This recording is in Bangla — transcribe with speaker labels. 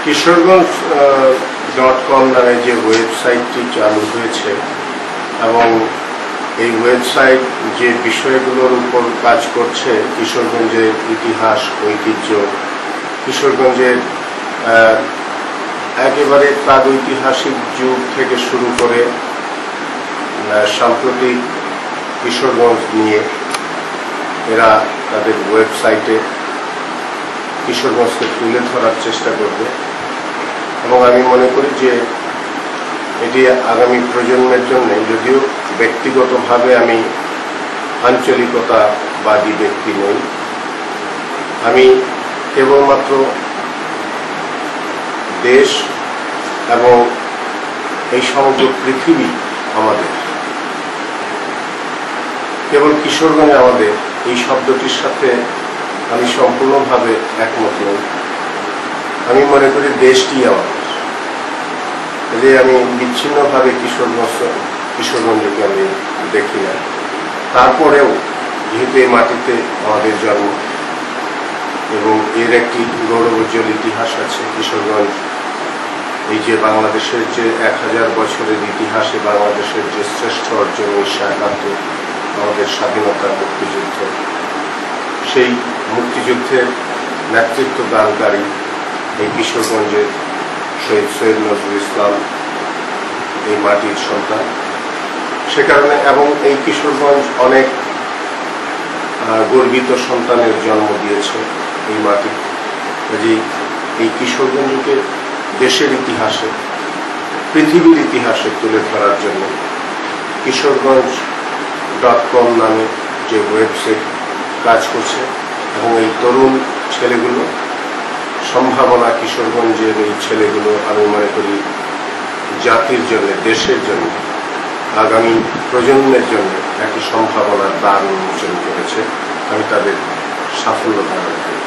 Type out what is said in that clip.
Speaker 1: কিশোরগঞ্জ.com নামে যে ওয়েবসাইটটি চালু হয়েছে এবং এই ওয়েবসাইট যে বিষয়গুলোর উপর কাজ করছে, কিশোরগঞ্জের ইতিহাস, ঐতিহ্য, কিশোরগঞ্জের একেবারে প্রাগৈতিহাসিক যুগ থেকে শুরু করে সাম্প্রতিক কিশোরগঞ্জ নিয়ে এরা তাদের ওয়েবসাইটে কিশোরগঞ্জকে তুলে ধরার চেষ্টা করবে এবং আমি মনে করি যে এটি আগামী প্রজন্মের জন্য, যদিও ব্যক্তিগতভাবে আমি আঞ্চলিকতাবাদী ব্যক্তি নই, আমি কেবলমাত্র দেশ এবং এই সমগ্র পৃথিবী আমাদের, কেবল কিশোরগঞ্জ আমাদের এই শব্দটির সাথে আমি সম্পূর্ণভাবে একমত নই। আমি মনে করি দেশটি আমাদের, যে আমি বিচ্ছিন্নভাবে কিশোরগঞ্জকে আমি দেখি না। তারপরেও যেহেতু এই মাটিতে আমাদের জন্ম এবং এর একটি গৌরবোজ্জ্বল ইতিহাস আছে, কিশোরগঞ্জ এই যে বাংলাদেশের যে 1000 বছরের ইতিহাসে বাংলাদেশের যে শ্রেষ্ঠ অর্জন 1971 আমাদের স্বাধীনতার মুক্তিযুদ্ধ, সেই মুক্তিযুদ্ধের নেতৃত্ব দানকারী এই কিশোরগঞ্জের শহীদ সৈয়দ নজরুল ইসলাম এই মাটির সন্তান। সে কারণে এবং এই কিশোরগঞ্জ অনেক গর্বিত সন্তানের জন্ম দিয়েছে এই মাটি। কাজেই এই কিশোরগঞ্জকে দেশের ইতিহাসে, পৃথিবীর ইতিহাসে তুলে ধরার জন্য কিশোরগঞ্জ.com নামে যে ওয়েবসাইট কাজ করছে এবং এই তরুণ ছেলেগুলো, সম্ভাবনা কিশোরগঞ্জের এই ছেলেগুলো আমি মনে করি জাতির জন্য, দেশের জন্য, আগামী প্রজন্মের জন্য একটি সম্ভাবনার দ্বার উন্মোচন করেছে। আমি তাদের সাফল্য কামনা করি।